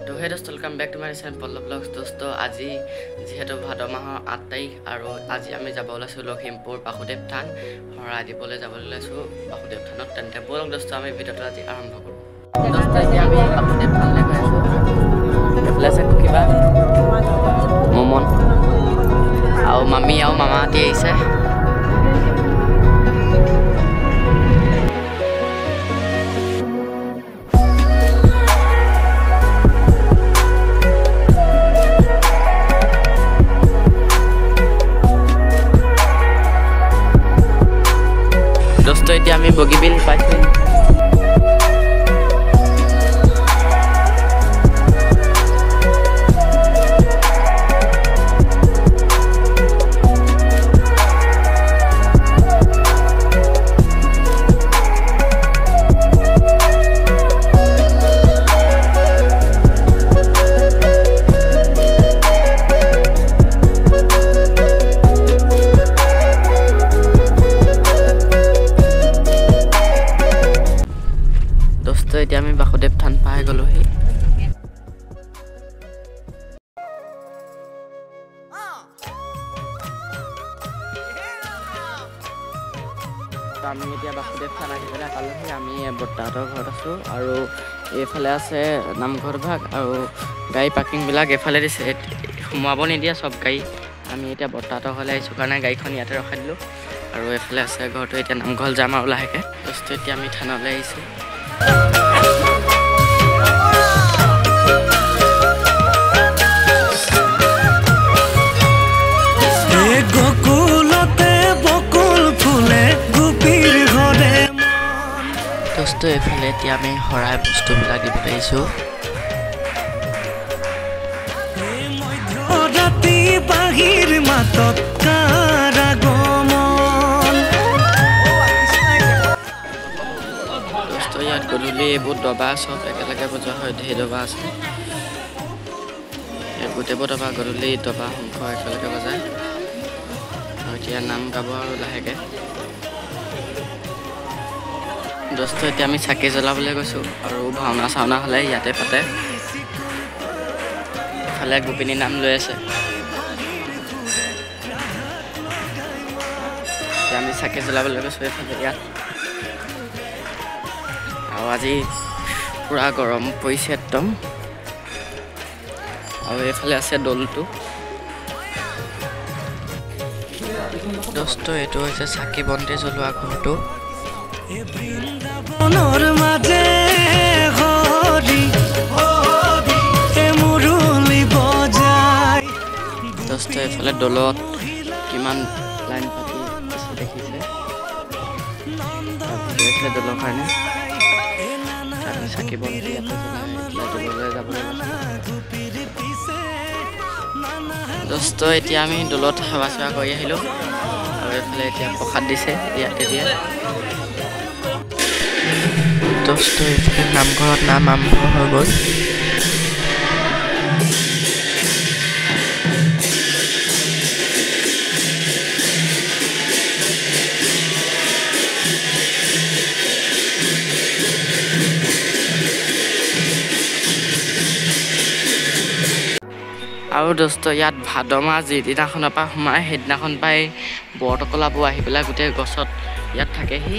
তো হে দোস্ত welcome back to my channel Pallav blogs. দোস্ত আজি যিহেতু ভাদ মাহৰ 8 তাৰিখ আৰু আজি আমি যাব ওলাইছোঁ লখিমপুৰ বাসুদেৱ থান শৰাই দিবলৈ যাবলৈ ওলাইছোঁ বাসুদেৱ থানত। তেন্তে বলক দোস্ত আমি ভিডিঅ'টো আজি আৰম্ভ কৰোঁ। দোস্ত এতিয়া আমি বাসুদেৱ থানলৈ গৈ আছোঁ। এইফালে আছে কিবা মমন আৰু মামী আৰু মামাহঁতি আহিছে। দোস্ত এতিয়া আমি বগীবিল পাইছোঁ। এতিয়া আমি বাসুদেৱ থান পাই গ'লোহি। আমি এতিয়া বাসুদেৱ থান আহি পেলাই পালোহি। আমি বৰ্তাহঁতৰ ঘৰত আছোঁ আৰু এইফালে আছে নামঘৰ ভাগ আৰু গাড়ী পাৰ্কিংবিলাক এইফালে দিছে, সোমাব নিদিয়ে চব গাড়ী। আমি এতিয়া বৰ্তাহঁতৰ ঘৰলৈ আহিছোঁ কাৰণে গাড়ীখন ইয়াতে ৰখাই দিলোঁ আৰু এইফালে আছে ঘৰটো। এতিয়া নামঘৰ যাম আৰু লাহেকৈ। বস্তু এতিয়া আমি থানলৈ আহিছোঁ। দোস্ত এইফালে এতিয়া আমি শৰাই বস্তুবিলাক দিবলৈ আহিছোঁ। দোস্ত ইয়াত গধূলি এইবোৰ দবা চব একেলগে বজোৱা হয়, ঢেৰ দবা আছে। গোটেইবোৰ দবা গধূলি দবা শংখ একেলগে বজায় আৰু এতিয়া নাম গাব আৰু লাহেকৈ। দোস্ত এতিয়া আমি চাকি জ্বলাবলৈ গৈছোঁ আৰু ভাওনা চাওনা হ'লে ইয়াতে পাতে। ইফালে গোপিনী নাম লৈ আছে। এতিয়া আমি চাকি জ্বলাবলৈ গৈছোঁ এইফালে ইয়াত। আৰু আজি পূৰা গৰম পৰিছে একদম। আৰু এইফালে আছে দৌলটো। দোস্ত এইটো হৈছে চাকি বন্তি জ্বলোৱা ঘৰটো। দোস্ত এইফালে দৌলত কিমান লাইন পাতি আছে দেখিছে। এইফালে দৌলৰ কাৰণে চাকি বন্তি ইয়াতে দৌললৈ যাবলৈ দোস্ত এতিয়া আমি দৌলত সেৱা চেৱা কৰি আহিলোঁ আৰু এইফালে এতিয়া প্ৰসাদ দিছে ইয়াতে দিয়ে। দোস্ত এইফালে নামঘৰত নাম আৰম্ভ হৈ গ'ল। আৰু দোস্ত ইয়াত ভাদ মাহ যিদিনাখনৰ পৰা সোমাই সেইদিনাখন পাই বৰটকলাবোৰ আহি পেলাই গোটেই গছত ইয়াত থাকেহি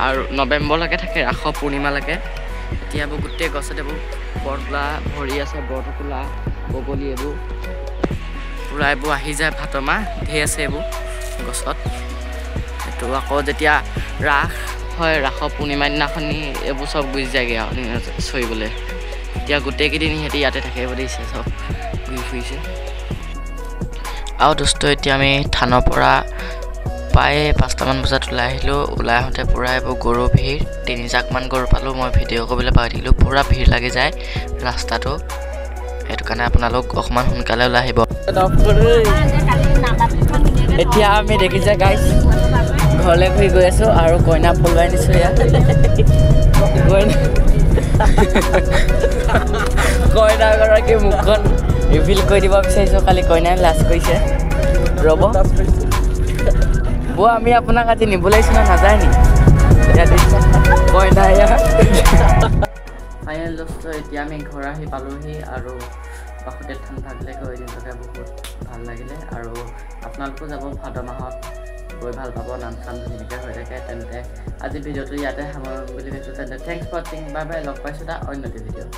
আৰু নৱেম্বৰলৈকে থাকে, ৰাস পূৰ্ণিমালৈকে। এতিয়া এইবোৰ গোটেই গছত এইবোৰ বৰটোলা ভৰি আছে, বৰটকলা বগলী এইবোৰ পূৰা এইবোৰ আহি যায়। ভাদ মাহ ঢেৰ আছে এইবোৰ গছত। সেইটো আকৌ যেতিয়া ৰাস হয়, ৰাসৰ পূৰ্ণিমাৰ দিনাখনি এইবোৰ চব গুচি যায়গৈ আৰু চৰিবলৈ। এতিয়া গোটেইকেইদিন সিহঁতি ইয়াতে থাকিব দিছে, চব ঘূৰি ফুৰিছে। আৰু দোস্ত এতিয়া আমি থানৰ পৰা প্ৰায় 5টামান বজাত ওলাই আহিলোঁ। ওলাই আহোঁতে পূৰা এইবোৰ গৰু ভিৰ, 3 জাকমান গৰু পালোঁ। মই ভিডিঅ' কৰিবলৈ পাহৰি থাকিলোঁ। পূৰা ভিৰ লাগি যায় ৰাস্তাটো, সেইটো কাৰণে আপোনালোক অকণমান সোনকালে ওলাই আহিব। এতিয়া আমি দেখিছে গাইছ ঘৰলৈ ঘূৰি গৈ আছোঁ আৰু কইনা পলুৱাই নিছোঁ ইয়াত। কইনাগৰাকী মুখখন ৰিভিল কৰি দিব বিচাৰিছোঁ, খালি কইনাই লাজ কৰিছে। ৰ'ব বৌ, আমি আপোনাক আজি নিব লাগিছিল নাযায় নি? কইনা ফাইনেল দোস্ত এতিয়া আমি ঘৰ আহি পালোহি আৰু বাসুদেৱ থান ভাগলৈ গৈ নিজকে বহুত ভাল লাগিলে আৰু আপোনালোকো যাব ভাদ মাহত গৈ ভাল পাব নাম চাম ধুনীয়াকৈ হৈ থাকে তেন্তে আজি ভিডিঅ'টো ইয়াতে সামৰিম বুলি ভাবিছোঁ তেন্তে থেংকছ ফৰ ৱাচিং বাই বাই লগ পাইছোঁ এটা অন্য ভিডিঅ'